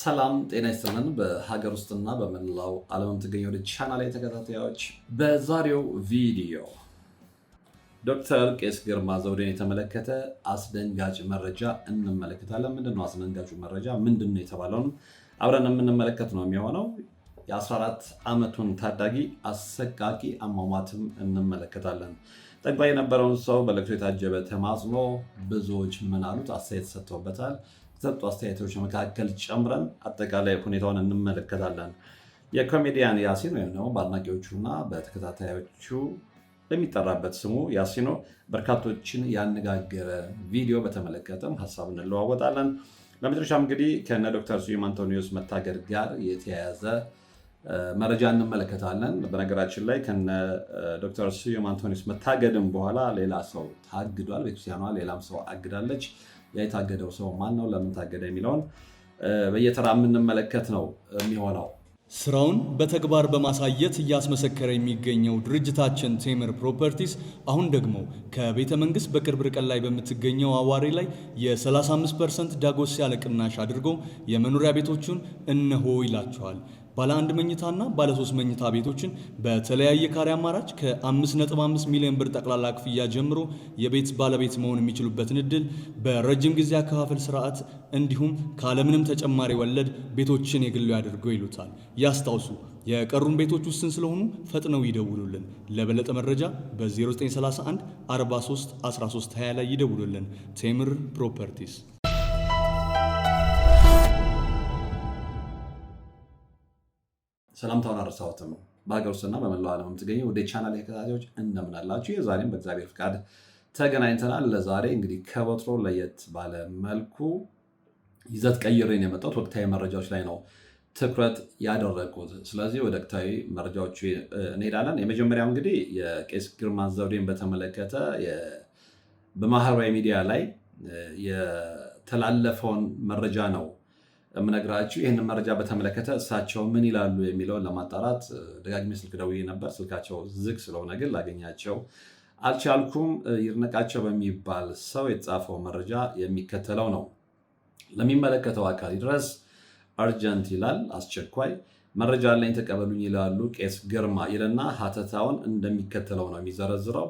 ሰላም ጤና ይስጥልን። በሀገር ውስጥና በመላው ዓለም የምትገኙ ወደ ቻናል ላይ ተከታታዮች በዛሬው ቪዲዮ ዶክተር ቄስ ግርማ ዘውዴን የተመለከተ አስደንጋጭ መረጃ እንመለከታለን። ምንድነው አስደንጋጩ መረጃ? ምንድነው የተባለውን አብረን የምንመለከት ነው የሚሆነው። የ14 ዓመቱን ታዳጊ አሰቃቂ አሟሟትም እንመለከታለን። ጠግባይ የነበረውን ሰው በለቅሶ የታጀበ ተማጽኖ ብዙዎች ምን አሉት አስተያየት ሰጥተውበታል። ሰጡ አስተያየቶች መካከል ጨምረን አጠቃላይ ሁኔታውን እንመለከታለን። የኮሜዲያን ያሲን ወይም ደግሞ በአድናቂዎቹና በተከታታዮቹ በሚጠራበት ስሙ ያሲኖ በርካቶችን ያነጋገረ ቪዲዮ በተመለከተም ሀሳብ እንለዋወጣለን። በመጨረሻም እንግዲህ ከነ ዶክተር ስዩም አንቶኒዮስ መታገድ ጋር የተያያዘ መረጃ እንመለከታለን። በነገራችን ላይ ከነ ዶክተር ስዩም አንቶኒዮስ መታገድም በኋላ ሌላ ሰው ታግዷል። ቤተክርስቲያኗ ሌላም ሰው አግዳለች። የታገደው ሰው ማን ነው? ለምን ታገደ? የሚለውን በየተራ የምንመለከት ነው የሚሆነው። ስራውን በተግባር በማሳየት እያስመሰከረ የሚገኘው ድርጅታችን ቴምር ፕሮፐርቲስ አሁን ደግሞ ከቤተ መንግስት በቅርብ ርቀት ላይ በምትገኘው አዋሬ ላይ የ35% ዳጎስ ያለ ቅናሽ አድርጎ የመኖሪያ ቤቶቹን እነሆ ይላቸዋል። ባለ 1 መኝታና ባለ 3 መኝታ ቤቶችን በተለያየ ካሬ አማራጭ ከ5.5 ሚሊዮን ብር ጠቅላላ ክፍያ ጀምሮ የቤት ባለቤት መሆን የሚችሉበትን እድል በረጅም ጊዜ አከፋፈል ስርዓት እንዲሁም ካለምንም ተጨማሪ ወለድ ቤቶችን የግሉ ያድርገው ይሉታል። ያስታውሱ፣ የቀሩን ቤቶች ውስን ስለሆኑ ፈጥነው ይደውሉልን። ለበለጠ መረጃ በ0931 43 13 20 ላይ ይደውሉልን። ቴምር ፕሮፐርቲስ። ሰላምታውን አረሳሁትም። በሀገር ውስጥና በመላው ዓለም የምትገኙ ወደ ቻናል ተከታታዮች እንደምን አላችሁ? የዛሬም በእግዚአብሔር ፍቃድ ተገናኝተናል። ለዛሬ እንግዲህ ከወትሮ ለየት ባለ መልኩ ይዘት ቀይሬን የመጣሁት ወቅታዊ መረጃዎች ላይ ነው ትኩረት ያደረጉት። ስለዚህ ወደ ወቅታዊ መረጃዎቹ እንሄዳለን። የመጀመሪያው እንግዲህ የቄስ ግርማ ዘውዴን በተመለከተ በማህበራዊ ሚዲያ ላይ የተላለፈውን መረጃ ነው የምነግራችሁ። ይህንን መረጃ በተመለከተ እሳቸው ምን ይላሉ የሚለውን ለማጣራት ደጋግሜ ስልክ ደውዬ ነበር። ስልካቸው ዝግ ስለሆነ ግን ላገኛቸው አልቻልኩም። ይርነቃቸው በሚባል ሰው የተጻፈው መረጃ የሚከተለው ነው። ለሚመለከተው አካል ድረስ አርጀንት ይላል፣ አስቸኳይ መረጃ አለኝ ተቀበሉኝ ይላሉ ቄስ ግርማ ይልና ሀተታውን እንደሚከተለው ነው የሚዘረዝረው።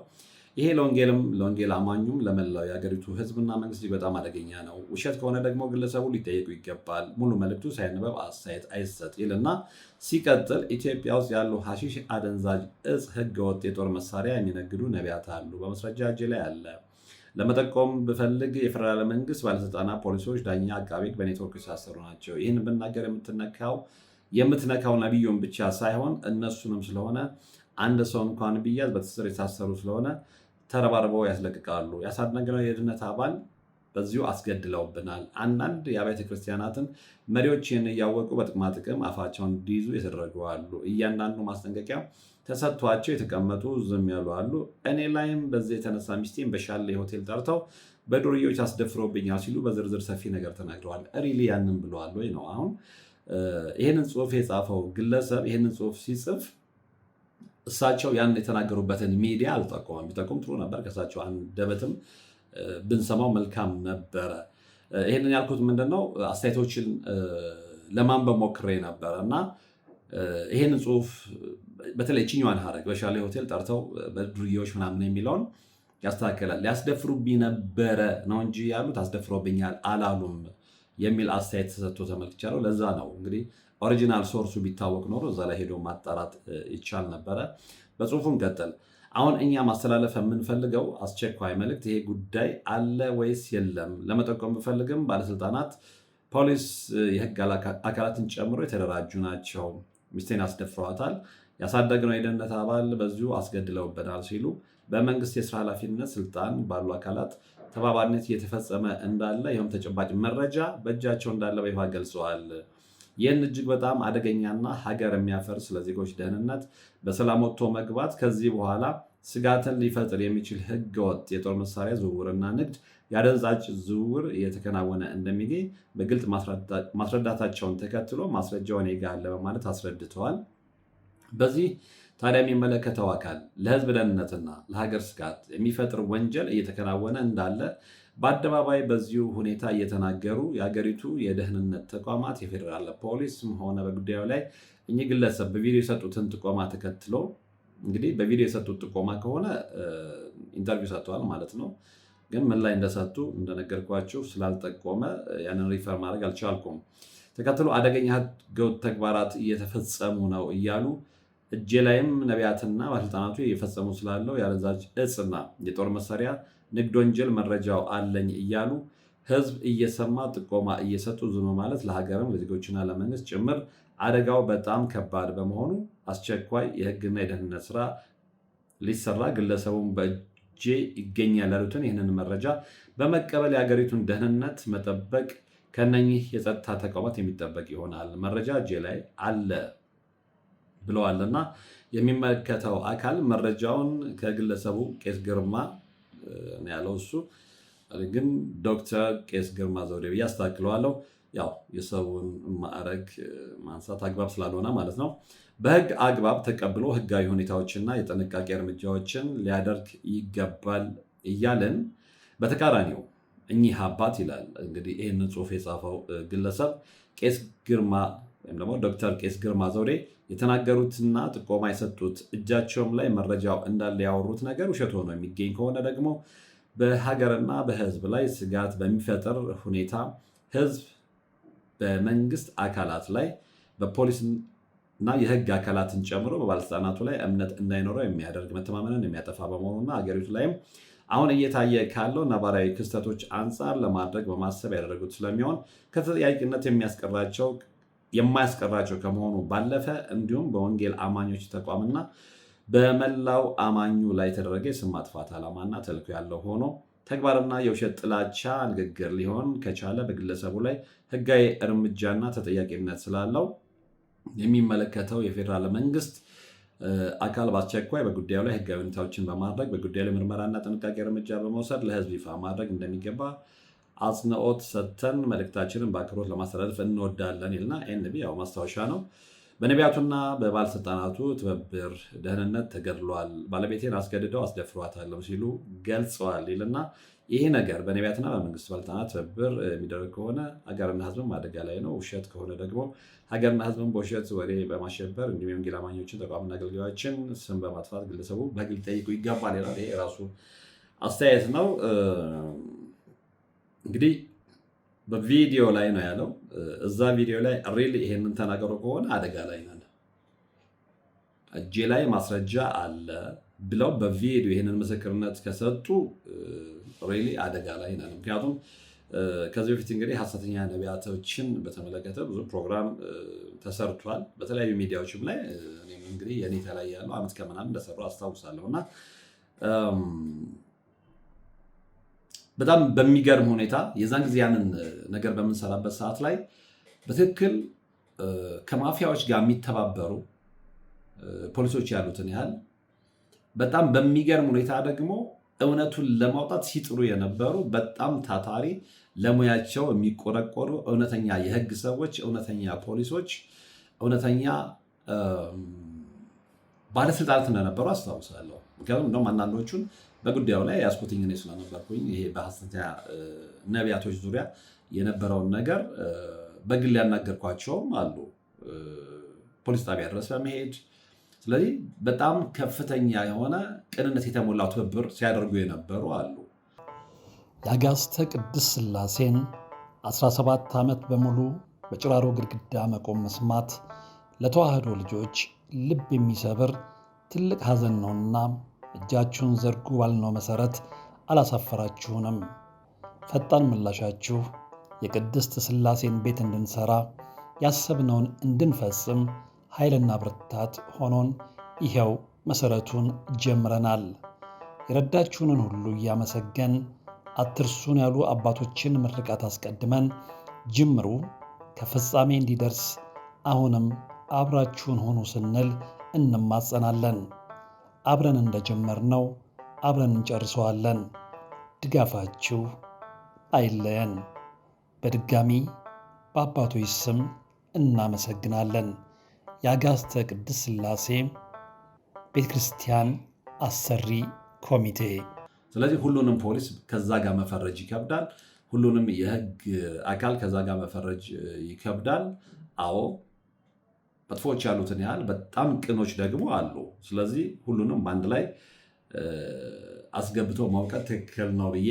ይሄ ለወንጌል አማኙም ለመላው የሀገሪቱ ሕዝብና መንግስት በጣም አደገኛ ነው። ውሸት ከሆነ ደግሞ ግለሰቡ ሊጠየቁ ይገባል። ሙሉ መልእክቱ ሳይነበብ አስተያየት አይሰጥ ይልና ሲቀጥል ኢትዮጵያ ውስጥ ያሉ ሐሺሽ፣ አደንዛዥ እጽ፣ ህገወጥ የጦር መሳሪያ የሚነግዱ ነቢያት አሉ። በመስረጃ እጄ ላይ አለ። ለመጠቆም ብፈልግ የፌደራል መንግስት ባለስልጣናት፣ ፖሊሶች፣ ዳኛ፣ አቃቤ ሕግ በኔትወርክ የተሳሰሩ ናቸው። ይህን ብናገር የምትነካው ነቢዩን ብቻ ሳይሆን እነሱንም ስለሆነ አንድ ሰው እንኳን ቢያዝ በትስስር የታሰሩ ስለሆነ ተረባርበው ያስለቅቃሉ። ያሳደግነው የድነት አባል በዚሁ አስገድለውብናል። አንዳንድ የአብያተ ክርስቲያናትን መሪዎች ይህን እያወቁ በጥቅማ ጥቅም አፋቸውን እንዲይዙ የተደረጉ አሉ። እያንዳንዱ ማስጠንቀቂያ ተሰጥቷቸው የተቀመጡ ዝም ያሉ አሉ። እኔ ላይም በዚህ የተነሳ ሚስቴን በሻሌ ሆቴል ጠርተው በዱርዬዎች አስደፍሮብኛል ሲሉ በዝርዝር ሰፊ ነገር ተናግረዋል። ሪሊ ያንን ብለዋል ወይ ነው? አሁን ይህንን ጽሁፍ የጻፈው ግለሰብ ይህንን ጽሁፍ ሲጽፍ እሳቸው ያን የተናገሩበትን ሚዲያ አልጠቆመም። ቢጠቁም ጥሩ ነበር። ከእሳቸው አንደበትም ብንሰማው መልካም ነበረ። ይህንን ያልኩት ምንድነው አስተያየቶችን ለማንበብ ሞክሬ ነበረ እና ይህንን ጽሁፍ በተለይ ችኛዋን ሀረግ በሻሌ ሆቴል ጠርተው በዱርዬዎች ምናምን የሚለውን ያስተካከላል። ሊያስደፍሩብኝ ነበረ ነው እንጂ ያሉት አስደፍሮብኛል አላሉም የሚል አስተያየት ተሰጥቶ ተመልክቻለሁ። ለዛ ነው እንግዲህ ኦሪጂናል ሶርሱ ቢታወቅ ኖሮ እዛ ላይ ሄዶ ማጣራት ይቻል ነበረ። በጽሁፉም ቀጥል። አሁን እኛ ማስተላለፍ የምንፈልገው አስቸኳይ መልእክት፣ ይሄ ጉዳይ አለ ወይስ የለም? ለመጠቆም ብፈልግም ባለስልጣናት፣ ፖሊስ፣ የህግ አካላትን ጨምሮ የተደራጁ ናቸው። ሚስቴን አስደፍረዋታል፣ ያሳደግነው የደህንነት አባል በዚሁ አስገድለውበታል ሲሉ በመንግስት የስራ ኃላፊነት ስልጣን ባሉ አካላት ተባባሪነት እየተፈጸመ እንዳለ ይህም ተጨባጭ መረጃ በእጃቸው እንዳለ በይፋ ገልጸዋል። ይህን እጅግ በጣም አደገኛና ሀገር የሚያፈርስ ለዜጎች ደህንነት በሰላም ወጥቶ መግባት ከዚህ በኋላ ስጋትን ሊፈጥር የሚችል ህገወጥ የጦር መሳሪያ ዝውውርና ንግድ፣ የአደንዛዥ ዝውውር እየተከናወነ እንደሚገኝ በግልጽ ማስረዳታቸውን ተከትሎ ማስረጃው እኔ ጋ አለ በማለት አስረድተዋል። በዚህ ታዲያ የሚመለከተው አካል ለህዝብ ደህንነትና ለሀገር ስጋት የሚፈጥር ወንጀል እየተከናወነ እንዳለ በአደባባይ በዚሁ ሁኔታ እየተናገሩ የሀገሪቱ የደህንነት ተቋማት የፌዴራል ፖሊስም ሆነ በጉዳዩ ላይ እኚህ ግለሰብ በቪዲዮ የሰጡትን ጥቆማ ተከትሎ እንግዲህ በቪዲዮ የሰጡት ጥቆማ ከሆነ ኢንተርቪው ሰጥተዋል ማለት ነው። ግን ምን ላይ እንደሰጡ እንደነገርኳችሁ ስላልጠቆመ ያንን ሪፈር ማድረግ አልቻልኩም። ተከትሎ አደገኛ ህገወጥ ተግባራት እየተፈጸሙ ነው እያሉ እጄ ላይም ነቢያትና ባለስልጣናቱ እየፈጸሙ ስላለው የአደንዛዥ እጽና የጦር መሳሪያ ንግድ ወንጀል መረጃው አለኝ እያሉ ህዝብ እየሰማ ጥቆማ እየሰጡ ዝም ማለት ለሀገርም ለዜጎችና ለመንግስት ጭምር አደጋው በጣም ከባድ በመሆኑ አስቸኳይ የህግና የደህንነት ስራ ሊሰራ ግለሰቡን በእጄ ይገኛል ያሉትን ይህንን መረጃ በመቀበል የሀገሪቱን ደህንነት መጠበቅ ከነኚህ የጸጥታ ተቋማት የሚጠበቅ ይሆናል። መረጃ እጄ ላይ አለ ብለዋልና የሚመለከተው አካል መረጃውን ከግለሰቡ ቄስ ግርማ ያለው እሱ ግን ዶክተር ቄስ ግርማ ዘውዴ ብዬ አስተካክለዋለሁ። ያው የሰውን ማዕረግ ማንሳት አግባብ ስላልሆነ ማለት ነው። በህግ አግባብ ተቀብሎ ህጋዊ ሁኔታዎችና የጥንቃቄ እርምጃዎችን ሊያደርግ ይገባል እያለን በተቃራኒው እኚህ አባት ይላል እንግዲህ ይህንን ጽሑፍ የጻፈው ግለሰብ ቄስ ግርማ ወይም ደግሞ ዶክተር ቄስ ግርማ ዘውዴ የተናገሩትና ጥቆማ የሰጡት እጃቸውም ላይ መረጃው እንዳለ ያወሩት ነገር ውሸት ሆኖ የሚገኝ ከሆነ ደግሞ በሀገርና በህዝብ ላይ ስጋት በሚፈጥር ሁኔታ ህዝብ በመንግስት አካላት ላይ በፖሊስና የህግ አካላትን ጨምሮ በባለስልጣናቱ ላይ እምነት እንዳይኖረው የሚያደርግ መተማመንን የሚያጠፋ በመሆኑና ሀገሪቱ ላይም አሁን እየታየ ካለው ነባራዊ ክስተቶች አንጻር ለማድረግ በማሰብ ያደረጉት ስለሚሆን ከተጠያቂነት የማያስቀራቸው ከመሆኑ ባለፈ እንዲሁም በወንጌል አማኞች ተቋምና በመላው አማኙ ላይ የተደረገ የስም ማጥፋት ዓላማና ተልዕኮ ያለው ሆኖ ተግባርና የውሸት ጥላቻ ንግግር ሊሆን ከቻለ በግለሰቡ ላይ ህጋዊ እርምጃና ተጠያቂነት ስላለው የሚመለከተው የፌዴራል መንግስት አካል በአስቸኳይ በጉዳዩ ላይ ህጋዊ ሁኔታዎችን በማድረግ በጉዳዩ ላይ ምርመራና ጥንቃቄ እርምጃ በመውሰድ ለህዝብ ይፋ ማድረግ እንደሚገባ አጽንኦት ሰጥተን መልእክታችንን በአክብሮት ለማስተላለፍ እንወዳለን ይልና ኤንቢ ያው ማስታወሻ ነው። በነቢያቱና በባለስልጣናቱ ትብብር ደህንነት ተገድሏል፣ ባለቤቴን አስገድደው አስደፍሯታል ሲሉ ገልጸዋል ይልና ይሄ ነገር በነቢያትና በመንግስት ባለስልጣናት ትብብር የሚደረግ ከሆነ ሀገርና ህዝብም አደጋ ላይ ነው። ውሸት ከሆነ ደግሞ ሀገርና ህዝብን በውሸት ወሬ በማሸበር እንዲሁም የወንጌል አማኞችን ተቋምና አገልጋዮችን ስም በማጥፋት ግለሰቡ በህግ ሊጠይቁ ይገባል ይላል። ይሄ ራሱ አስተያየት ነው። እንግዲህ በቪዲዮ ላይ ነው ያለው። እዛ ቪዲዮ ላይ ሪሊ ይሄንን ተናገሩ ከሆነ አደጋ ላይ ነን፣ እጄ ላይ ማስረጃ አለ ብለው በቪዲዮ ይሄንን ምስክርነት ከሰጡ ሪሊ አደጋ ላይ ነን። ምክንያቱም ከዚህ በፊት እንግዲህ ሐሰተኛ ነቢያቶችን በተመለከተ ብዙ ፕሮግራም ተሰርቷል በተለያዩ ሚዲያዎችም ላይ እንግዲህ የኔ ላይ ያለው አመት ከምናምን እንደሰሩ አስታውሳለሁ እና በጣም በሚገርም ሁኔታ የዛን ጊዜ ያንን ነገር በምንሰራበት ሰዓት ላይ በትክክል ከማፊያዎች ጋር የሚተባበሩ ፖሊሶች ያሉትን ያህል በጣም በሚገርም ሁኔታ ደግሞ እውነቱን ለማውጣት ሲጥሩ የነበሩ በጣም ታታሪ ለሙያቸው የሚቆረቆሩ እውነተኛ የህግ ሰዎች፣ እውነተኛ ፖሊሶች፣ እውነተኛ ባለስልጣናት እንደነበሩ አስታውሳለሁ። ምክንያቱም እንደውም አንዳንዶቹን በጉዳዩ ላይ ያስኩትኝ እኔ ስለነበርኩኝ ይሄ በሐሰተኛ ነቢያቶች ዙሪያ የነበረውን ነገር በግል ያናገርኳቸውም አሉ ፖሊስ ጣቢያ ድረስ በመሄድ። ስለዚህ በጣም ከፍተኛ የሆነ ቅንነት የተሞላው ትብብር ሲያደርጉ የነበሩ አሉ። የአጋዕዝተ ቅድስት ሥላሴን 17 ዓመት በሙሉ በጭራሮ ግድግዳ መቆም መስማት ለተዋህዶ ልጆች ልብ የሚሰብር ትልቅ ሐዘን ነውና እጃችሁን ዘርጉ ባልነው መሠረት አላሳፈራችሁንም። ፈጣን ምላሻችሁ የቅድስት ሥላሴን ቤት እንድንሠራ ያሰብነውን እንድንፈጽም ኃይልና ብርታት ሆኖን ይኸው መሠረቱን ጀምረናል። የረዳችሁንን ሁሉ እያመሰገን አትርሱን ያሉ አባቶችን ምርቃት አስቀድመን ጅምሩ ከፍጻሜ እንዲደርስ አሁንም አብራችሁን ሆኑ ስንል እንማጸናለን። አብረን እንደጀመርነው አብረን እንጨርሰዋለን። ድጋፋችሁ አይለየን። በድጋሚ በአባቶች ስም እናመሰግናለን። የአጋዕዝተ ቅድስት ሥላሴ ቤተ ክርስቲያን አሰሪ ኮሚቴ። ስለዚህ ሁሉንም ፖሊስ ከዛ ጋር መፈረጅ ይከብዳል። ሁሉንም የህግ አካል ከዛ ጋር መፈረጅ ይከብዳል። አዎ መጥፎች ያሉትን ያህል በጣም ቅኖች ደግሞ አሉ። ስለዚህ ሁሉንም በአንድ ላይ አስገብቶ ማውቀት ትክክል ነው ብዬ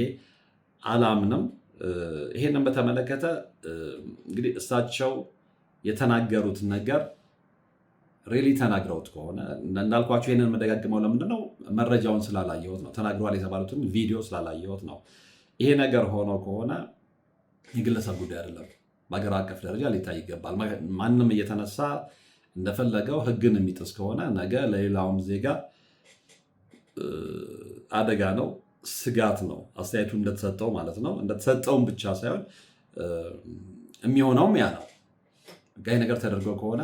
አላምንም። ይሄንን በተመለከተ እንግዲህ እሳቸው የተናገሩት ነገር ሪሊ ተናግረውት ከሆነ እንዳልኳቸው ይሄንን መደጋግመው ለምንድነው መረጃውን ስላላየሁት ነው። ተናግረዋል የተባሉትን ቪዲዮ ስላላየሁት ነው። ይሄ ነገር ሆኖ ከሆነ የግለሰብ ጉዳይ አይደለም፣ በሀገር አቀፍ ደረጃ ሊታይ ይገባል። ማንም እየተነሳ እንደፈለገው ህግን የሚጥስ ከሆነ ነገ ለሌላውም ዜጋ አደጋ ነው፣ ስጋት ነው። አስተያየቱ እንደተሰጠው ማለት ነው። እንደተሰጠውም ብቻ ሳይሆን የሚሆነውም ያ ነው። ጋይ ነገር ተደርጎ ከሆነ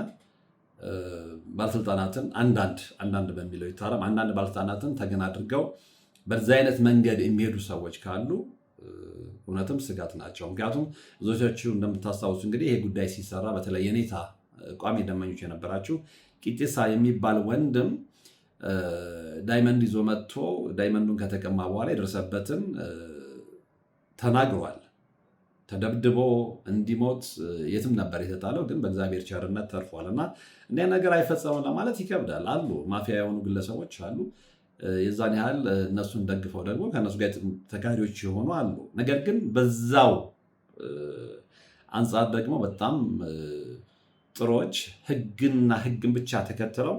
ባለስልጣናትን አንዳንድ በሚለው ይታረም፣ አንዳንድ ባለስልጣናትን ተገን አድርገው በዚህ አይነት መንገድ የሚሄዱ ሰዎች ካሉ እውነትም ስጋት ናቸው። ምክንያቱም ብዙዎቻችሁ እንደምታስታውሱ እንግዲህ ይሄ ጉዳይ ሲሰራ በተለይ የኔታ ቋሚ ደመኞች የነበራችሁ ቂጤሳ የሚባል ወንድም ዳይመንድ ይዞ መጥቶ ዳይመንዱን ከተቀማ በኋላ የደረሰበትን ተናግሯል። ተደብድቦ እንዲሞት የትም ነበር የተጣለው፣ ግን በእግዚአብሔር ቸርነት ተርፏል። እና እንዲህ ነገር አይፈጸምም ለማለት ይከብዳል። አሉ ማፊያ የሆኑ ግለሰቦች አሉ። የዛን ያህል እነሱን ደግፈው ደግሞ ከእነሱ ጋር ተጋሪዎች የሆኑ አሉ። ነገር ግን በዛው አንጻር ደግሞ በጣም ጥሮች ህግና ህግን ብቻ ተከትለው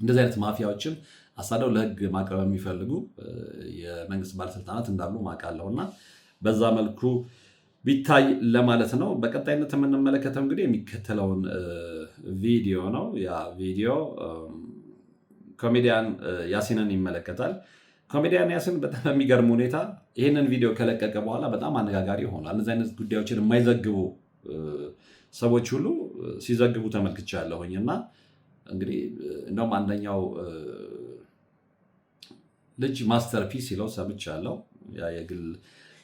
እንደዚህ አይነት ማፊያዎችን አሳደው ለህግ ማቅረብ የሚፈልጉ የመንግስት ባለስልጣናት እንዳሉ ማውቃለሁ እና በዛ መልኩ ቢታይ ለማለት ነው። በቀጣይነት የምንመለከተው እንግዲህ የሚከተለውን ቪዲዮ ነው። ያ ቪዲዮ ኮሜዲያን ያሲንን ይመለከታል። ኮሜዲያን ያሲን በጣም በሚገርም ሁኔታ ይህንን ቪዲዮ ከለቀቀ በኋላ በጣም አነጋጋሪ ሆኗል። እነዚህ አይነት ጉዳዮችን የማይዘግቡ ሰዎች ሁሉ ሲዘግቡ ተመልክቻለሁኝ እና እንግዲህ እንደውም አንደኛው ልጅ ማስተርፒስ ሲለው ሰምቻለሁ። ያ የግል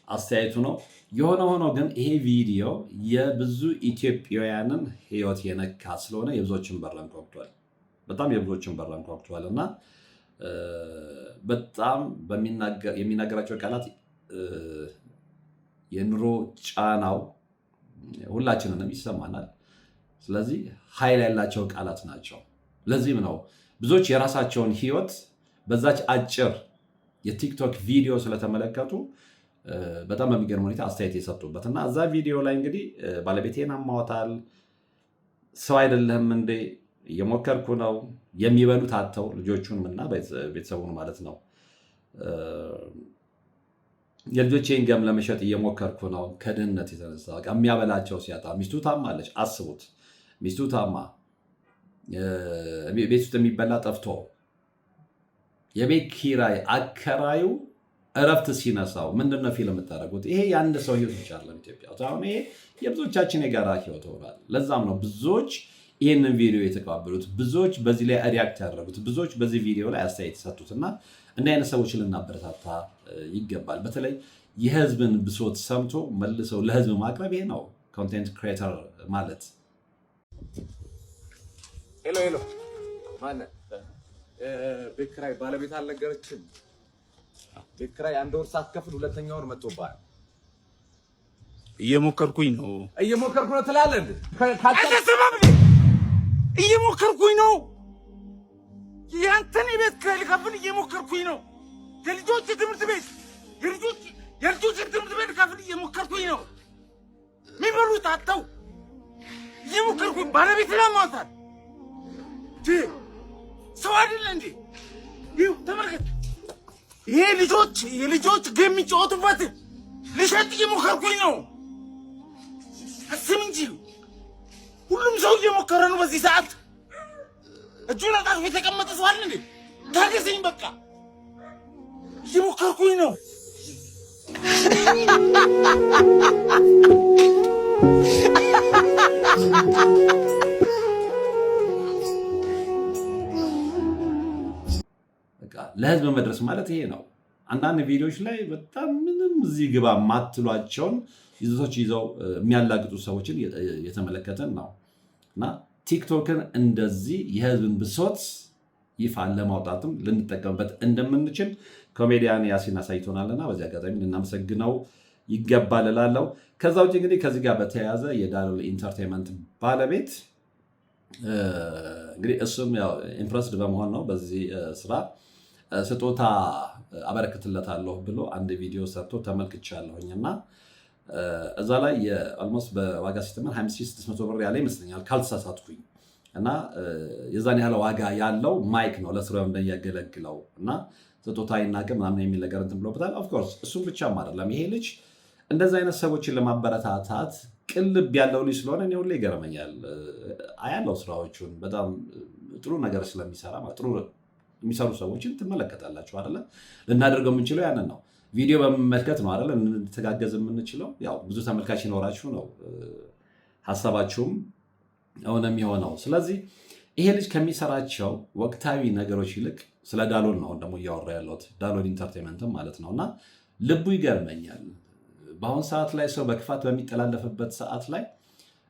አስተያየቱ ነው። የሆነ ሆኖ ግን ይሄ ቪዲዮ የብዙ ኢትዮጵያውያንን ህይወት የነካ ስለሆነ የብዙዎችን በር አንኳኩቷል። በጣም የብዙዎችን በር አንኳኩቷል እና በጣም የሚናገራቸው ቃላት የኑሮ ጫናው ሁላችንንም ይሰማናል። ስለዚህ ኃይል ያላቸው ቃላት ናቸው። ለዚህም ነው ብዙዎች የራሳቸውን ህይወት በዛች አጭር የቲክቶክ ቪዲዮ ስለተመለከቱ በጣም በሚገርም ሁኔታ አስተያየት የሰጡበት እና እዛ ቪዲዮ ላይ እንግዲህ ባለቤቴን አማዋታል፣ ሰው አይደለህም እንዴ፣ እየሞከርኩ ነው፣ የሚበሉት አጥተው ልጆቹንም እና ቤተሰቡን ማለት ነው፣ የልጆቼን ገም ለመሸጥ እየሞከርኩ ነው፣ ከድህነት የተነሳ የሚያበላቸው ሲያጣ፣ ሚስቱ ታማለች። አስቡት፣ ሚስቱ ታማ ቤት ውስጥ የሚበላ ጠፍቶ የቤት ኪራይ አከራዩ እረፍት ሲነሳው ምንድነው ፊልም የምታደርጉት? ይሄ የአንድ ሰው ህይወት ብቻ አይደለም ኢትዮጵያ ውስጥ። አሁን ይሄ የብዙዎቻችን የጋራ ህይወት ሆኗል። ለዛም ነው ብዙዎች ይህንን ቪዲዮ የተቀባበሉት፣ ብዙዎች በዚህ ላይ ሪያክት ያደረጉት፣ ብዙዎች በዚህ ቪዲዮ ላይ አስተያየት የሰጡት እና እንዲህ አይነት ሰዎችን ልናበረታታ ይገባል። በተለይ የህዝብን ብሶት ሰምቶ መልሰው ለህዝብ ማቅረብ ይሄ ነው ኮንቴንት ክሬተር ማለት። ሄሎ ማነው? ቤት ኪራይ ባለቤት አልነገረችም? ቤት ኪራይ አንድ ወር ሳትከፍል ሁለተኛ ወር መጥቶብሃል። እየሞከርኩኝ ነው ትላለህ እንዴ? እየሞከርኩኝ ነው። ያንተን የቤት ኪራይ ልከፍል እየሞከርኩኝ ነው። የልጆች ትምህርት ቤት ልከፍል እየሞከርኩኝ ነው። የሚበሉት አጥተው እየሞከርኩኝ ባለቤት ለማውጣት ሰው አይደለ እንዴ? ይኸው ተመልከት። ይሄ የልጆች ጌም የሚጫወቱበት ልሸጥ እየሞከርኩኝ ነው። አስብ እንጂ ሁሉም ሰው እየሞከረ ነው። በዚህ ሰዓት እጁን አጣጥፎ የተቀመጠ ሰው አለ እንዴ? ታገሰኝ፣ በቃ እየሞከርኩኝ ነው። ለህዝብ መድረስ ማለት ይሄ ነው። አንዳንድ ቪዲዮዎች ላይ በጣም ምንም እዚህ ግባ ማትሏቸውን ይዘቶች ይዘው የሚያላግጡ ሰዎችን የተመለከተን ነው እና ቲክቶክን እንደዚህ የህዝብን ብሶት ይፋ ለማውጣትም ልንጠቀምበት እንደምንችል ኮሜዲያን ያሲን አሳይቶናልና በዚህ አጋጣሚ ልናመሰግነው ይገባል እላለሁ። ከዛ ውጭ እንግዲህ ከዚህ ጋር በተያያዘ የዳሎል ኢንተርቴንመንት ባለቤት እንግዲህ እሱም ያው ኢምፕረስድ በመሆን ነው በዚህ ስራ ስጦታ አበረክትለታለሁ ብሎ አንድ ቪዲዮ ሰርቶ ተመልክቻለሁኝ እና እዛ ላይ ኦልሞስት በዋጋ ሲተመን 2600 ብር ያለ ይመስለኛል ካልተሳሳትኩኝ። እና የዛን ያህል ዋጋ ያለው ማይክ ነው ለስራው እንደያገለግለው እና ስጦታ ይናገር ምናምን የሚል ነገር እንትን ብሎበታል። ኦፍኮርስ እሱም ብቻም አይደለም ይሄ ልጅ እንደዚህ አይነት ሰዎችን ለማበረታታት ቅልብ ያለው ልጅ ስለሆነ እኔ ሁሌ ይገርመኛል። አያለው ስራዎቹን በጣም ጥሩ ነገር ስለሚሰራ ጥሩ የሚሰሩ ሰዎችን ትመለከታላችሁ አይደለ? ልናደርገው የምንችለው ያንን ነው። ቪዲዮ በመመልከት ነው አይደለ? እንድትጋገዝ የምንችለው ያው ብዙ ተመልካች ይኖራችሁ ነው ሀሳባችሁም እውን የሚሆነው። ስለዚህ ይሄ ልጅ ከሚሰራቸው ወቅታዊ ነገሮች ይልቅ ስለ ዳሎል ነው ደግሞ እያወራ ያለሁት ዳሎል ኢንተርቴንመንትም ማለት ነው። እና ልቡ ይገርመኛል። በአሁን ሰዓት ላይ ሰው በክፋት በሚጠላለፍበት ሰዓት ላይ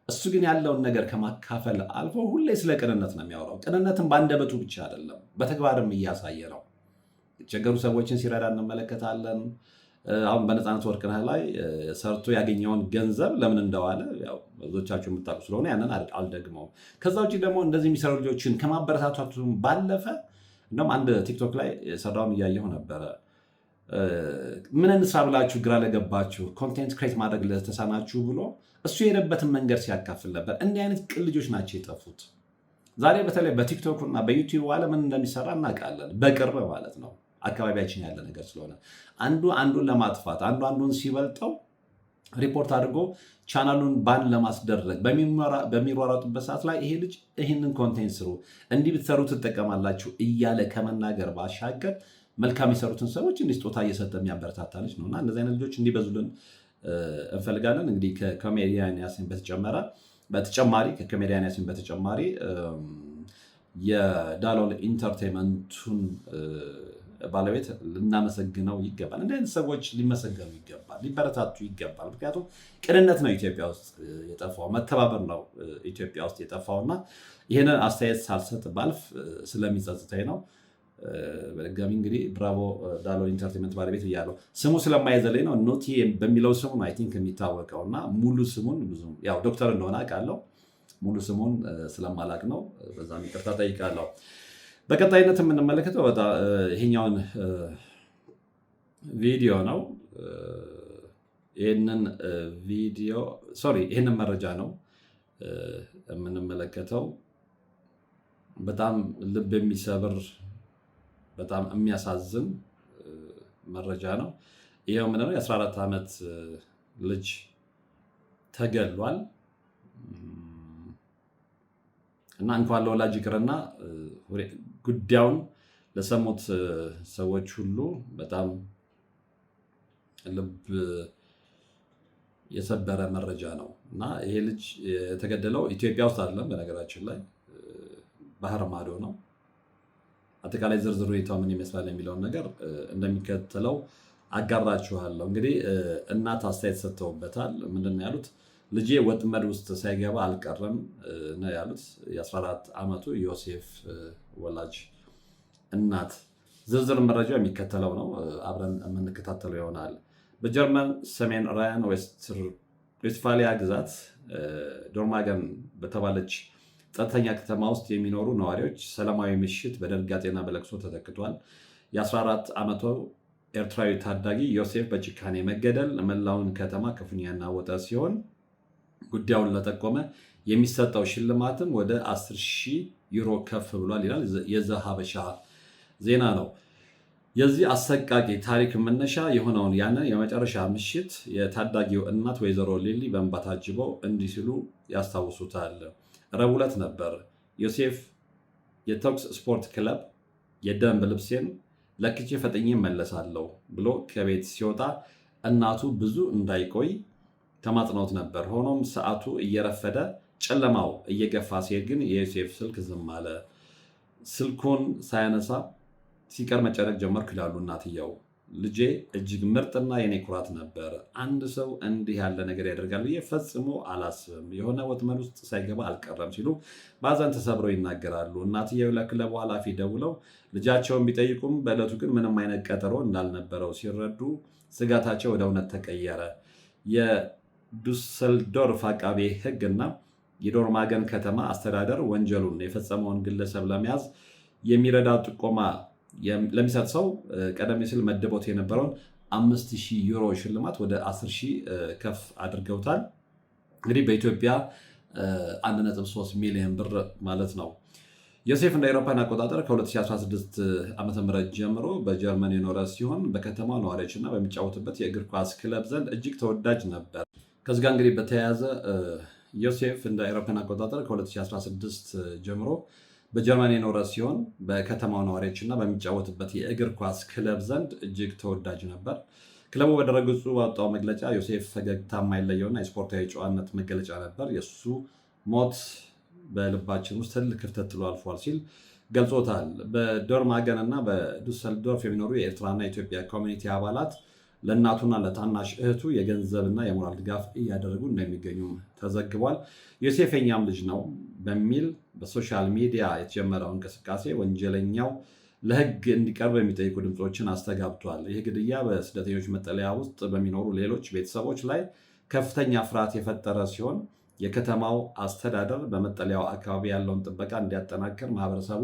እሱ ግን ያለውን ነገር ከማካፈል አልፎ ሁሌ ስለ ቅንነት ነው የሚያወራው። ቅንነትን በአንደበቱ ብቻ አይደለም በተግባርም እያሳየ ነው። የተቸገሩ ሰዎችን ሲረዳ እንመለከታለን። አሁን በነፃነት ወርቅነህ ላይ ሰርቶ ያገኘውን ገንዘብ ለምን እንደዋለ ብዙዎቻችሁ የምታውቁ ስለሆነ ያንን አልደግመውም። ከዛ ውጭ ደግሞ እንደዚህ የሚሰሩ ልጆችን ከማበረታታቱ ባለፈ እንደውም አንድ ቲክቶክ ላይ የሰራውን እያየሁ ነበረ። ምን እንስራ ብላችሁ ግራ ለገባችሁ ኮንቴንት ክሬት ማድረግ ለተሳናችሁ ብሎ እሱ የሄደበትን መንገድ ሲያካፍል ነበር። እንዲህ አይነት ቅን ልጆች ናቸው የጠፉት። ዛሬ በተለይ በቲክቶክ እና በዩቲዩብ ምን እንደሚሰራ እናውቃለን። በቅርብ ማለት ነው አካባቢያችን ያለ ነገር ስለሆነ አንዱ አንዱን ለማጥፋት አንዱ አንዱን ሲበልጠው ሪፖርት አድርጎ ቻናሉን ባን ለማስደረግ በሚሯሯጡበት ሰዓት ላይ ይሄ ልጅ ይህንን ኮንቴንት ስሩ እንዲህ ብትሰሩ ትጠቀማላችሁ እያለ ከመናገር ባሻገር መልካም የሰሩትን ሰዎች እንዲህ ስጦታ እየሰጠ የሚያበረታታ ልጅ ነው እና እንደዚህ አይነት ልጆች እንዲበዙልን እንፈልጋለን። እንግዲህ ከኮሜዲያን ያሲን በተጨማሪ የዳሎል ኢንተርቴንመንቱን ባለቤት ልናመሰግነው ይገባል። እንዲህ አይነት ሰዎች ሊመሰገኑ ይገባል፣ ሊበረታቱ ይገባል። ምክንያቱም ቅንነት ነው ኢትዮጵያ ውስጥ የጠፋው፣ መተባበር ነው ኢትዮጵያ ውስጥ የጠፋው እና ይህንን አስተያየት ሳልሰጥ ባልፍ ስለሚጸጽተኝ ነው። በድጋሚ እንግዲህ ብራቮ ዳሎል ኢንተርቴንመንት ባለቤት እያለው ስሙ ስለማይዘለኝ ነው ኖቲ በሚለው ስሙ አይ ቲንክ የሚታወቀው እና ሙሉ ስሙን ብዙም ያው ዶክተር እንደሆነ አውቃለሁ። ሙሉ ስሙን ስለማላቅ ነው። በዛም ይቅርታ ጠይቃለሁ። በቀጣይነት የምንመለከተው ይሄኛውን ቪዲዮ ነው። ይህንን መረጃ ነው የምንመለከተው። በጣም ልብ የሚሰብር በጣም የሚያሳዝን መረጃ ነው። ይሄው ምንድነው የ14 ዓመት ልጅ ተገሏል እና እንኳን ለወላጅ ይቅርና ጉዳዩን ለሰሙት ሰዎች ሁሉ በጣም ልብ የሰበረ መረጃ ነው እና ይሄ ልጅ የተገደለው ኢትዮጵያ ውስጥ አይደለም። በነገራችን ላይ ባህር ማዶ ነው። አጠቃላይ ዝርዝር ሁኔታው ምን ይመስላል የሚለውን ነገር እንደሚከተለው አጋራችኋለሁ። እንግዲህ እናት አስተያየት ሰጥተውበታል። ምንድን ነው ያሉት? ልጄ ወጥመድ ውስጥ ሳይገባ አልቀረም ነው ያሉት። የ14 ዓመቱ ዮሴፍ ወላጅ እናት። ዝርዝር መረጃው የሚከተለው ነው። አብረን የምንከታተለው ይሆናል። በጀርመን ሰሜን ራያን ዌስትፋሊያ ግዛት ዶርማገን በተባለች ጸጥተኛ ከተማ ውስጥ የሚኖሩ ነዋሪዎች ሰላማዊ ምሽት በድንጋጤና በለቅሶ ተተክቷል። የ14 ዓመቱ ኤርትራዊ ታዳጊ ዮሴፍ በጭካኔ መገደል መላውን ከተማ ክፉኛ ያናወጠ ሲሆን ጉዳዩን ለጠቆመ የሚሰጠው ሽልማትም ወደ 10,000 ዩሮ ከፍ ብሏል ይላል የዘ ሀበሻ ዜና ነው። የዚህ አሰቃቂ ታሪክ መነሻ የሆነውን ያንን የመጨረሻ ምሽት የታዳጊው እናት ወይዘሮ ሊሊ በእንባ ታጅበው እንዲህ ሲሉ ያስታውሱታል። ረቡዕ ዕለት ነበር። ዮሴፍ የተኩስ ስፖርት ክለብ የደንብ ልብሴን ለክቼ ፈጥኜ እመለሳለሁ ብሎ ከቤት ሲወጣ እናቱ ብዙ እንዳይቆይ ተማጽነውት ነበር። ሆኖም ሰዓቱ እየረፈደ ጨለማው እየገፋ ሲሄድ ግን የዮሴፍ ስልክ ዝም አለ። ስልኩን ሳያነሳ ሲቀር መጨነቅ ጀመርኩ ይላሉ እናትየው። ልጄ እጅግ ምርጥና የኔ ኩራት ነበር። አንድ ሰው እንዲህ ያለ ነገር ያደርጋል ብዬ ፈጽሞ አላስብም። የሆነ ወጥመድ ውስጥ ሳይገባ አልቀረም ሲሉ በሀዘን ተሰብረው ይናገራሉ። እናትየው ለክለቡ ኃላፊ ደውለው ልጃቸውን ቢጠይቁም በዕለቱ ግን ምንም አይነት ቀጠሮ እንዳልነበረው ሲረዱ ስጋታቸው ወደ እውነት ተቀየረ። የዱሰልዶርፍ አቃቤ ሕግና የዶርማገን ከተማ አስተዳደር ወንጀሉን የፈጸመውን ግለሰብ ለመያዝ የሚረዳ ጥቆማ ለሚሰጥ ሰው ቀደም ሲል መድቦት የነበረውን 5,000 ዩሮ ሽልማት ወደ 10,000 ከፍ አድርገውታል። እንግዲህ በኢትዮጵያ 1.3 ሚሊዮን ብር ማለት ነው። ዮሴፍ እንደ አውሮፓውያን አቆጣጠር ከ2016 ዓ.ም ጀምሮ በጀርመን የኖረ ሲሆን በከተማው ነዋሪዎችና በሚጫወትበት የእግር ኳስ ክለብ ዘንድ እጅግ ተወዳጅ ነበር። ከዚህ ጋር እንግዲህ በተያያዘ ዮሴፍ እንደ አውሮፓውያን አቆጣጠር ከ2016 ጀምሮ በጀርመን የኖረ ሲሆን በከተማው ነዋሪዎች እና በሚጫወትበት የእግር ኳስ ክለብ ዘንድ እጅግ ተወዳጅ ነበር። ክለቡ በድረገጹ ባወጣው መግለጫ ዮሴፍ ፈገግታ የማይለየውና የስፖርታዊ ጨዋነት መገለጫ ነበር፣ የእሱ ሞት በልባችን ውስጥ ትልቅ ክፍተት ጥሎ አልፏል ሲል ገልጾታል። በዶርማገን እና በዱሰልዶርፍ የሚኖሩ የኤርትራና የኢትዮጵያ ኮሚኒቲ አባላት ለእናቱና ለታናሽ እህቱ የገንዘብና የሞራል ድጋፍ እያደረጉ እንደሚገኙ ተዘግቧል። ዮሴፍ የኛም ልጅ ነው በሚል በሶሻል ሚዲያ የተጀመረው እንቅስቃሴ ወንጀለኛው ለሕግ እንዲቀርብ የሚጠይቁ ድምፆችን አስተጋብቷል። ይህ ግድያ በስደተኞች መጠለያ ውስጥ በሚኖሩ ሌሎች ቤተሰቦች ላይ ከፍተኛ ፍርሃት የፈጠረ ሲሆን የከተማው አስተዳደር በመጠለያው አካባቢ ያለውን ጥበቃ እንዲያጠናክር ማህበረሰቡ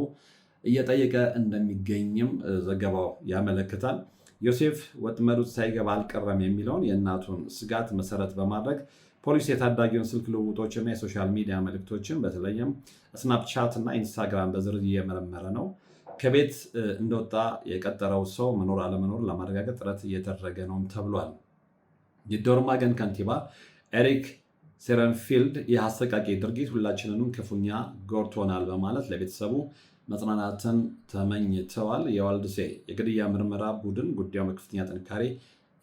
እየጠየቀ እንደሚገኝም ዘገባው ያመለክታል። ዮሴፍ ወጥመድ ውስጥ ሳይገባ አልቀረም የሚለውን የእናቱን ስጋት መሰረት በማድረግ ፖሊስ የታዳጊውን ስልክ ልውውጦችና የሶሻል ሚዲያ መልእክቶችን በተለይም ስናፕቻት እና ኢንስታግራም በዝርዝር እየመረመረ ነው። ከቤት እንደወጣ የቀጠረው ሰው መኖር አለመኖር ለማረጋገጥ ጥረት እየተደረገ ነው ተብሏል። የዶርማገን ከንቲባ ኤሪክ ሴረንፊልድ ይህ አሰቃቂ ድርጊት ሁላችንንም ክፉኛ ጎድቶናል በማለት ለቤተሰቡ መጽናናትን ተመኝተዋል። የዋልድሴ የግድያ ምርመራ ቡድን ጉዳዩን በከፍተኛ ጥንካሬ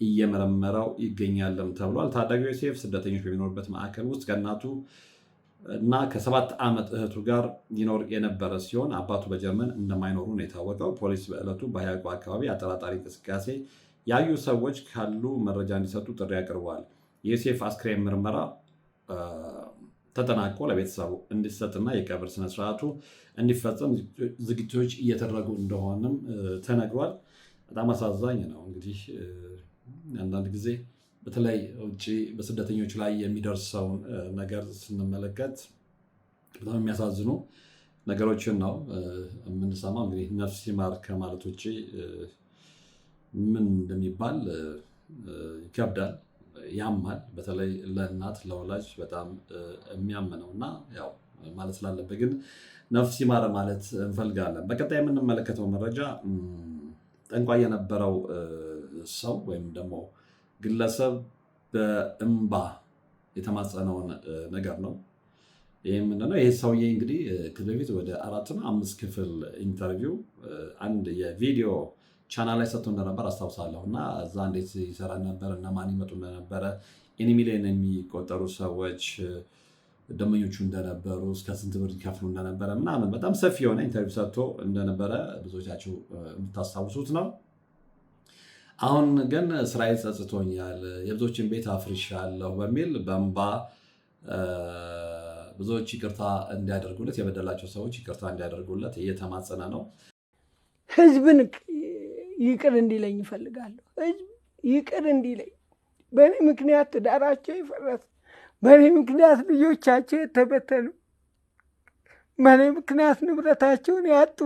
እየመረመረው ይገኛልም ተብሏል። ታዳጊው ዮሴፍ ስደተኞች በሚኖርበት ማዕከል ውስጥ ከእናቱ እና ከ7 ዓመት እህቱ ጋር ይኖር የነበረ ሲሆን አባቱ በጀርመን እንደማይኖሩ ነው የታወቀው። ፖሊስ በዕለቱ በሀያቁ አካባቢ አጠራጣሪ እንቅስቃሴ ያዩ ሰዎች ካሉ መረጃ እንዲሰጡ ጥሪ አቅርበዋል። የዮሴፍ አስክሬን ምርመራ ተጠናቆ ለቤተሰቡ እንዲሰጥና የቀብር ስነስርዓቱ እንዲፈጸም ዝግጅቶች እየተደረጉ እንደሆነም ተነግሯል። በጣም አሳዛኝ ነው። እንግዲህ አንዳንድ ጊዜ በተለይ ውጭ በስደተኞች ላይ የሚደርሰውን ነገር ስንመለከት በጣም የሚያሳዝኑ ነገሮችን ነው የምንሰማው። እንግዲህ ነፍስ ይማር ከማለት ውጭ ምን እንደሚባል ይከብዳል፣ ያማል። በተለይ ለእናት ለወላጅ በጣም የሚያምነው እና ያው ማለት ስላለበት ግን ነፍስ ይማር ማለት እንፈልጋለን። በቀጣይ የምንመለከተው መረጃ ጠንቋይ የነበረው ሰው ወይም ደግሞ ግለሰብ በእንባ የተማጸነውን ነገር ነው። ይህ ምንድነው? ይህ ሰውዬ እንግዲህ ከዚህ በፊት ወደ 4-5 ክፍል ኢንተርቪው አንድ የቪዲዮ ቻናል ላይ ሰጥቶ እንደነበር አስታውሳለሁ። እና እዛ እንዴት ይሰራ ነበር፣ እነማን ይመጡ እንደነበረ፣ ሚሊዮን የሚቆጠሩ ሰዎች ደመኞቹ እንደነበሩ፣ እስከ ስንት ብር ይከፍሉ እንደነበረ ምናምን በጣም ሰፊ የሆነ ኢንተርቪው ሰጥቶ እንደነበረ ብዙዎቻችሁ የምታስታውሱት ነው። አሁን ግን ስራዬ ጸጽቶኛል፣ የብዙዎችን ቤት አፍርሻለሁ በሚል በእንባ ብዙዎች ይቅርታ እንዲያደርጉለት፣ የበደላቸው ሰዎች ይቅርታ እንዲያደርጉለት እየተማጸነ ነው። ህዝብን ይቅር እንዲለኝ ይፈልጋለሁ። ህዝብ ይቅር እንዲለኝ። በእኔ ምክንያት ትዳራቸው ይፈረስ፣ በእኔ ምክንያት ልጆቻቸው የተበተኑ፣ በእኔ ምክንያት ንብረታቸውን ያጡ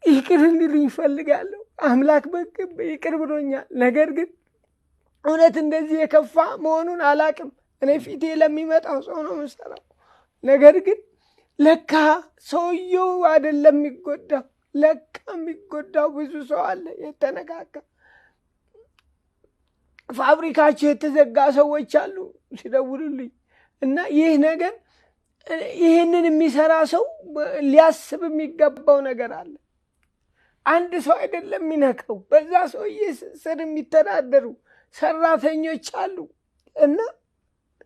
ይቅር እንዲልኝ ይፈልጋለሁ። አምላክ ይቅር ብሎኛል። ነገር ግን እውነት እንደዚህ የከፋ መሆኑን አላቅም። እኔ ፊቴ ለሚመጣው ሰው ነው የምሰራው። ነገር ግን ለካ ሰውየው አይደለም የሚጎዳው፣ ለካ የሚጎዳው ብዙ ሰው አለ የተነካካ። ፋብሪካቸው የተዘጋ ሰዎች አሉ ሲደውሉልኝ። እና ይህ ነገር ይህንን የሚሰራ ሰው ሊያስብ የሚገባው ነገር አለ። አንድ ሰው አይደለም የሚነካው፣ በዛ ሰውዬ ስር የሚተዳደሩ ሰራተኞች አሉ። እና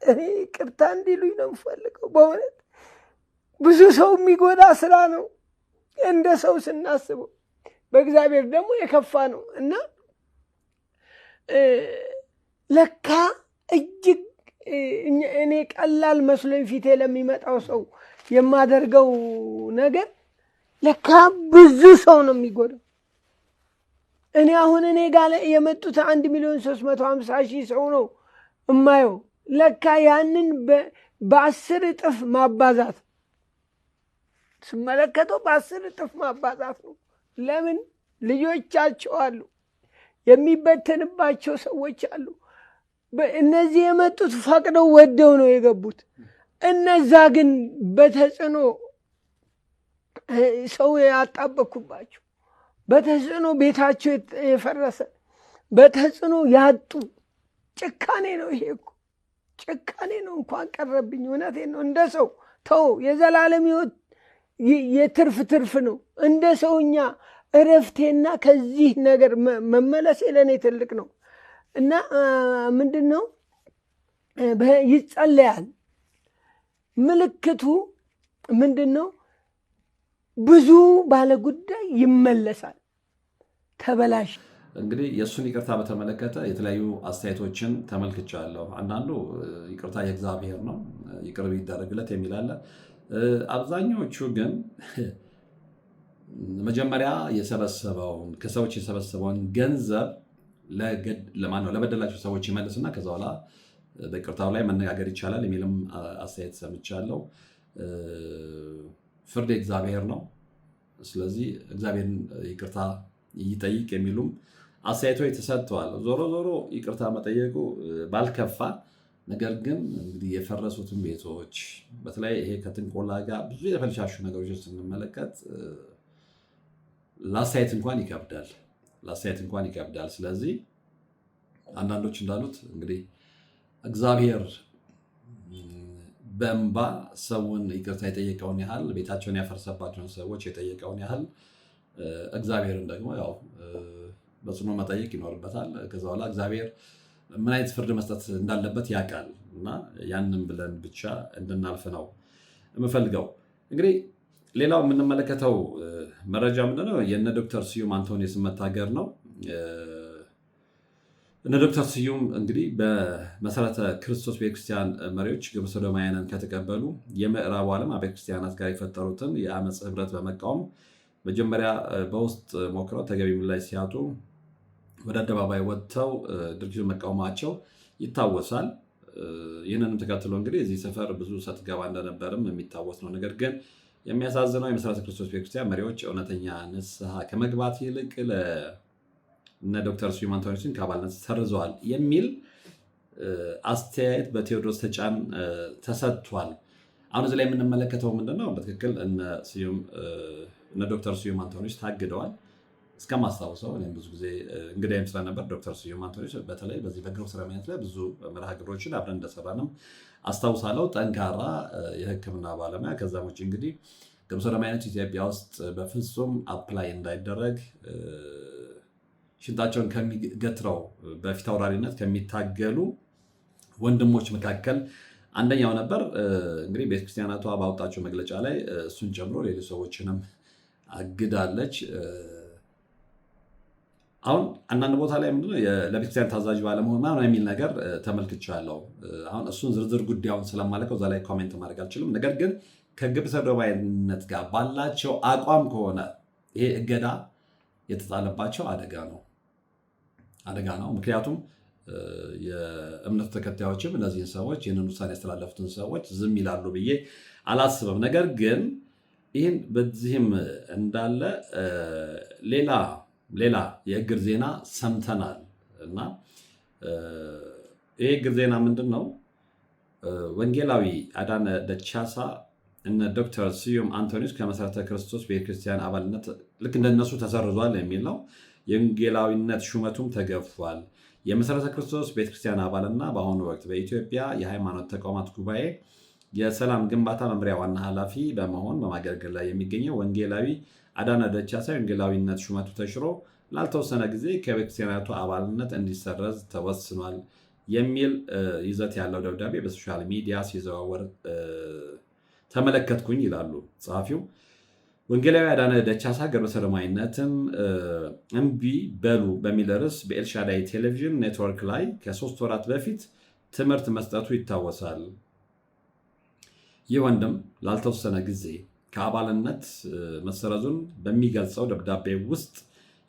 እኔ ይቅርታ እንዲሉኝ ነው የምፈልገው። በእውነት ብዙ ሰው የሚጎዳ ስራ ነው እንደ ሰው ስናስበው፣ በእግዚአብሔር ደግሞ የከፋ ነው። እና ለካ እጅግ እኔ ቀላል መስሎኝ ፊቴ ለሚመጣው ሰው የማደርገው ነገር ለካ ብዙ ሰው ነው የሚጎዳው። እኔ አሁን እኔ ጋር የመጡት 1,350,000 ሰው ነው እማየው። ለካ ያንን በ10 እጥፍ ማባዛት ስመለከተው በ10 እጥፍ ማባዛት ነው። ለምን? ልጆቻቸው አሉ፣ የሚበተንባቸው ሰዎች አሉ። እነዚህ የመጡት ፈቅደው ወደው ነው የገቡት። እነዛ ግን በተጽዕኖ ሰው ያጣበኩባቸው፣ በተጽዕኖ ቤታቸው የፈረሰ፣ በተጽዕኖ ያጡ። ጭካኔ ነው ይሄ እኮ ጭካኔ ነው። እንኳን ቀረብኝ። እውነቴን ነው። እንደ ሰው ተው፣ የዘላለም ሕይወት የትርፍ ነው። እንደ ሰውኛ እረፍቴና ከዚህ ነገር መመለሴ ለእኔ ትልቅ ነው እና ምንድን ነው ይጸለያል። ምልክቱ ምንድን ነው? ብዙ ባለጉዳይ ይመለሳል። ተበላሽ እንግዲህ የእሱን ይቅርታ በተመለከተ የተለያዩ አስተያየቶችን ተመልክቻለሁ። አንዳንዱ ይቅርታ የእግዚአብሔር ነው ይቅር ቢደረግለት የሚል አለ። አብዛኛዎቹ ግን መጀመሪያ ከሰዎች የሰበሰበውን ገንዘብ ለበደላቸው ሰዎች ይመልስና ከዛ በኋላ በይቅርታው ላይ መነጋገር ይቻላል የሚልም አስተያየት ሰምቻለሁ። ፍርድ እግዚአብሔር ነው፣ ስለዚህ እግዚአብሔርን ይቅርታ ይጠይቅ የሚሉም አስተያየቶች ተሰጥተዋል። ዞሮ ዞሮ ይቅርታ መጠየቁ ባልከፋ፣ ነገር ግን እንግዲህ የፈረሱትን ቤቶች በተለይ ይሄ ከጥንቆላ ጋር ብዙ የተፈልሻሹ ነገሮችን ስንመለከት ለአስተያየት እንኳን ይከብዳል። ስለዚህ አንዳንዶች እንዳሉት እንግዲህ እግዚአብሔር በእንባ ሰውን ይቅርታ የጠየቀውን ያህል፣ ቤታቸውን ያፈርሰባቸውን ሰዎች የጠየቀውን ያህል እግዚአብሔርን ደግሞ ያው በጽኑ መጠየቅ ይኖርበታል። ከዛ በኋላ እግዚአብሔር ምን አይነት ፍርድ መስጠት እንዳለበት ያውቃል እና ያንን ብለን ብቻ እንድናልፍ ነው የምፈልገው። እንግዲህ ሌላው የምንመለከተው መረጃ ምንድነው? የነ ዶክተር ስዩም አንቶኒስ መታገር ነው። እነ ዶክተር ስዩም እንግዲህ በመሰረተ ክርስቶስ ቤተክርስቲያን መሪዎች ግብረ ሰዶማውያንን ከተቀበሉ የምዕራቡ ዓለም አብያተ ክርስቲያናት ጋር የፈጠሩትን የአመፅ ህብረት በመቃወም መጀመሪያ በውስጥ ሞክረው ተገቢ ምላሽ ሲያጡ ወደ አደባባይ ወጥተው ድርጅቱን መቃወማቸው ይታወሳል። ይህንንም ተከትሎ እንግዲህ እዚህ ሰፈር ብዙ ሰጥ ገባ እንደነበርም የሚታወስ ነው። ነገር ግን የሚያሳዝነው የመሰረተ ክርስቶስ ቤተክርስቲያን መሪዎች እውነተኛ ንስሐ ከመግባት ይልቅ እነ ዶክተር ስዩም አንቶኒስን ከአባልነት ሰርዘዋል የሚል አስተያየት በቴዎድሮስ ተጫን ተሰጥቷል። አሁን እዚህ ላይ የምንመለከተው ምንድነው? በትክክል እነ ዶክተር ስዩም አንቶኒስ ታግደዋል። እስከማስታውሰው እኔም ብዙ ጊዜ እንግዳይም ስለነበር ዶክተር ስዩም አንቶኒስ በተለይ በዚህ በግብረ ሰዶማዊነት ላይ ብዙ መርሃ ግብሮችን አብረን እንደሰራንም አስታውሳለሁ። ጠንካራ የሕክምና ባለሙያ። ከዛም ውጭ እንግዲህ ግብረ ሰዶማዊነት ኢትዮጵያ ውስጥ በፍጹም አፕላይ እንዳይደረግ ሽንጣቸውን ከሚገትረው በፊት አውራሪነት ከሚታገሉ ወንድሞች መካከል አንደኛው ነበር። እንግዲህ ቤተክርስቲያናቷ ባወጣቸው መግለጫ ላይ እሱን ጨምሮ ሌሎች ሰዎችንም አግዳለች። አሁን አንዳንድ ቦታ ላይ ምንድነው ለቤተክርስቲያን ታዛዥ ባለመሆን ምናምን የሚል ነገር ተመልክቻለሁ። አሁን እሱን ዝርዝር ጉዳዩን ስለማለቀው እዛ ላይ ኮሜንት ማድረግ አልችልም። ነገር ግን ከግብረ ሰዶማዊነት ጋር ባላቸው አቋም ከሆነ ይሄ እገዳ የተጣለባቸው አደጋ ነው። ምክንያቱም የእምነቱ ተከታዮችም እነዚህን ሰዎች ይህንን ውሳኔ ያስተላለፉትን ሰዎች ዝም ይላሉ ብዬ አላስብም። ነገር ግን ይህን በዚህም እንዳለ ሌላ የእግር ዜና ሰምተናል እና ይህ እግር ዜና ምንድን ነው? ወንጌላዊ አዳነ ደቻሳ እነ ዶክተር ስዩም አንቶኒስ ከመሰረተ ክርስቶስ ቤተክርስቲያን አባልነት ልክ እንደነሱ ተሰርዟል የሚል ነው። የወንጌላዊነት ሹመቱም ተገፏል። የመሰረተ ክርስቶስ ቤተክርስቲያን አባልና በአሁኑ ወቅት በኢትዮጵያ የሃይማኖት ተቋማት ጉባኤ የሰላም ግንባታ መምሪያ ዋና ኃላፊ በመሆን በማገልገል ላይ የሚገኘው ወንጌላዊ አዳነ ደቻሳ የወንጌላዊነት ሹመቱ ተሽሮ ላልተወሰነ ጊዜ ከቤተክርስቲያናቱ አባልነት እንዲሰረዝ ተወስኗል የሚል ይዘት ያለው ደብዳቤ በሶሻል ሚዲያ ሲዘዋወር ተመለከትኩኝ ይላሉ ጸሐፊው። ወንጌላዊ አዳነ ደቻሳ ግብረ ሰዶማዊነትን እምቢ በሉ በሚል ርዕስ በኤልሻዳይ ቴሌቪዥን ኔትወርክ ላይ ከ3 ወራት በፊት ትምህርት መስጠቱ ይታወሳል። ይህ ወንድም ላልተወሰነ ጊዜ ከአባልነት መሰረዙን በሚገልጸው ደብዳቤ ውስጥ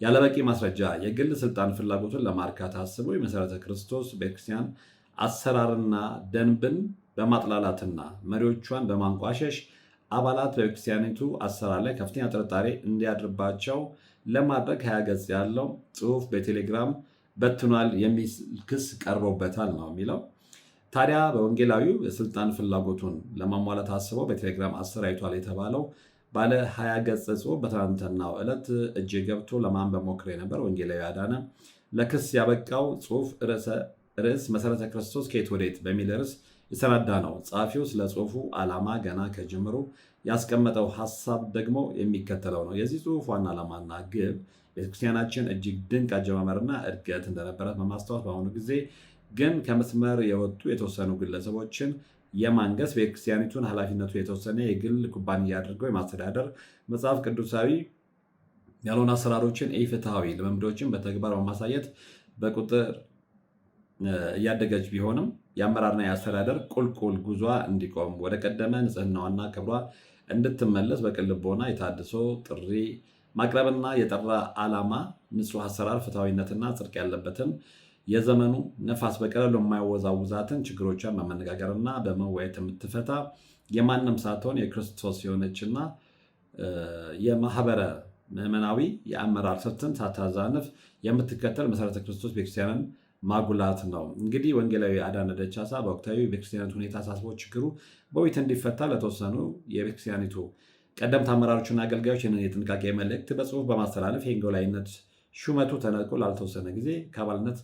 ያለበቂ ማስረጃ የግል ስልጣን ፍላጎቱን ለማርካት አስቦ የመሰረተ ክርስቶስ ቤተክርስቲያን አሰራርና ደንብን በማጥላላትና መሪዎቿን በማንቋሸሽ አባላት በቤተክርስቲያኒቱ አሰራር ላይ ከፍተኛ ጥርጣሬ እንዲያድርባቸው ለማድረግ 20 ገጽ ያለው ጽሑፍ በቴሌግራም በትኗል የሚል ክስ ቀርቦበታል ነው የሚለው። ታዲያ በወንጌላዊው የስልጣን ፍላጎቱን ለማሟላት አስበው በቴሌግራም አሰራይቷል የተባለው ባለ 20 ገጽ ጽሑፍ በትናንትናው ዕለት እጅ ገብቶ ለማንበብ ሞክሬ ነበር። ወንጌላዊ አዳነ ለክስ ያበቃው ጽሑፍ ርዕስ መሰረተ ክርስቶስ ከየት ወዴት በሚል ርዕስ የተሰናዳ ነው። ጸሐፊው ስለ ጽሑፉ ዓላማ ገና ከጅምሩ ያስቀመጠው ሐሳብ ደግሞ የሚከተለው ነው። የዚህ ጽሑፍ ዋና ዓላማና ግብ ቤተክርስቲያናችን እጅግ ድንቅ አጀማመርና እድገት እንደነበረት በማስታወስ በአሁኑ ጊዜ ግን ከመስመር የወጡ የተወሰኑ ግለሰቦችን የማንገስ ቤተክርስቲያኒቱን ኃላፊነቱ የተወሰነ የግል ኩባንያ አድርገው የማስተዳደር መጽሐፍ ቅዱሳዊ ያልሆኑ አሰራሮችን፣ ኢፍትሐዊ ልምምዶችን በተግባር በማሳየት በቁጥር እያደገች ቢሆንም የአመራርና የአስተዳደር ቁልቁል ጉዟ እንዲቆም ወደ ቀደመ ንጽህናዋና ክብሯ እንድትመለስ በቅን ልቦና የታድሶ ጥሪ ማቅረብና የጠራ ዓላማ ንጹህ አሰራር፣ ፍትሐዊነትና ጽድቅ ያለበትን የዘመኑ ነፋስ በቀላሉ የማያወዛውዛትን ችግሮቿን በመነጋገርና በመወያየት የምትፈታ የማንም ሳትሆን የክርስቶስ የሆነችና የማህበረ ምዕመናዊ የአመራር ስልትን ሳታዛንፍ የምትከተል መሰረተ ክርስቶስ ቤተክርስቲያንን ማጉላት ነው። እንግዲህ ወንጌላዊ አዳነ ደቻሳ በወቅታዊ የቤተክርስቲያኒቱ ሁኔታ አሳስቦ ችግሩ በውይይት እንዲፈታ ለተወሰኑ የቤተክርስቲያኒቱ ቀደምት አመራሮችና አገልጋዮች ይህንን የጥንቃቄ መልእክት በጽሁፍ በማስተላለፍ የወንጌላዊነት ሹመቱ ተነጥቆ ላልተወሰነ ጊዜ ከአባልነት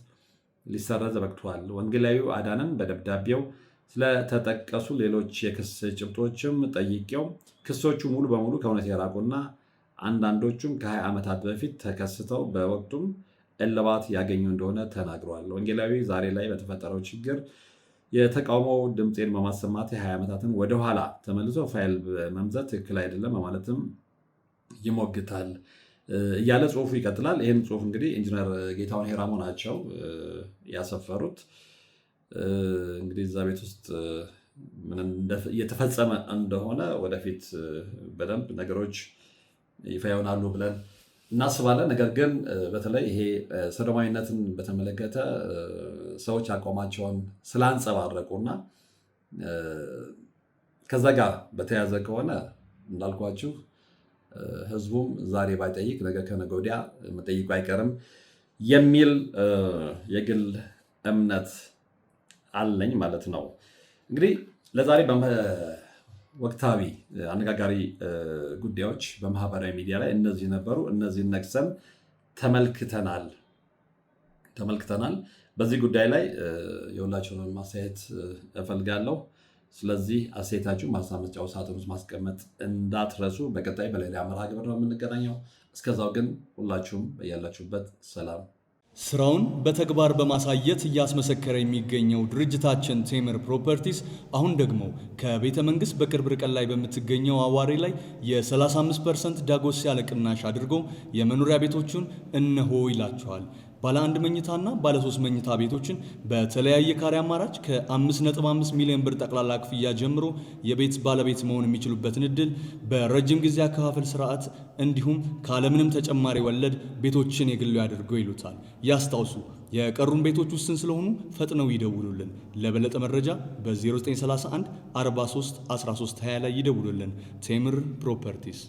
ሊሰረዝ በቅቷል። ወንጌላዊው አዳነን በደብዳቤው ስለተጠቀሱ ሌሎች የክስ ጭብጦችም ጠይቄው ክሶቹ ሙሉ በሙሉ ከእውነት የራቁና አንዳንዶቹም ከ20 ዓመታት በፊት ተከስተው በወቅቱም እልባት ያገኙ እንደሆነ ተናግሯል። ወንጌላዊ ዛሬ ላይ በተፈጠረው ችግር የተቃውሞ ድምፄን በማሰማት የ20 ዓመታትን ወደኋላ ተመልሶ ፋይል መምዘት ትክክል አይደለም በማለትም ይሞግታል እያለ ጽሁፉ ይቀጥላል። ይህን ጽሁፍ እንግዲህ ኢንጂነር ጌታሁን ሄራሞ ናቸው ያሰፈሩት። እንግዲህ እዛ ቤት ውስጥ ምን እየተፈጸመ እንደሆነ ወደፊት በደንብ ነገሮች ይፋ ይሆናሉ ብለን እናስባለን። ነገር ግን በተለይ ይሄ ሰዶማዊነትን በተመለከተ ሰዎች አቋማቸውን ስላንጸባረቁና ከዛ ጋር በተያያዘ ከሆነ እንዳልኳችሁ ህዝቡም ዛሬ ባይጠይቅ ነገ ከነገ ወዲያ መጠይቁ አይቀርም የሚል የግል እምነት አለኝ ማለት ነው። እንግዲህ ለዛሬ ወቅታዊ አነጋጋሪ ጉዳዮች በማህበራዊ ሚዲያ ላይ እነዚህ ነበሩ። እነዚህን ነቅሰን ተመልክተናል። በዚህ ጉዳይ ላይ የሁላችሁንም ማስተያየት እፈልጋለሁ። ስለዚህ አስተያየታችሁ ማሳብ መስጫው ሳጥን ውስጥ ማስቀመጥ እንዳትረሱ። በቀጣይ በሌላ መርሃ ግብር ነው የምንገናኘው። እስከዛው ግን ሁላችሁም በያላችሁበት ሰላም። ስራውን በተግባር በማሳየት እያስመሰከረ የሚገኘው ድርጅታችን ቴምር ፕሮፐርቲስ አሁን ደግሞ ከቤተ መንግስት በቅርብ ርቀት ላይ በምትገኘው አዋሬ ላይ የ35% ዳጎስ ያለ ቅናሽ አድርጎ የመኖሪያ ቤቶቹን እነሆ ይላቸዋል። ባለ 1 መኝታና ባለ 3 መኝታ ቤቶችን በተለያየ ካሬ አማራጭ ከ5.5 ሚሊዮን ብር ጠቅላላ ክፍያ ጀምሮ የቤት ባለቤት መሆን የሚችሉበትን እድል በረጅም ጊዜ አከፋፈል ስርዓት እንዲሁም ካለምንም ተጨማሪ ወለድ ቤቶችን የግሉ ያድርገው ይሉታል። ያስታውሱ፣ የቀሩን ቤቶች ውስን ስለሆኑ ፈጥነው ይደውሉልን። ለበለጠ መረጃ በ0931 43 13 20 ላይ ይደውሉልን። ቴምር ፕሮፐርቲስ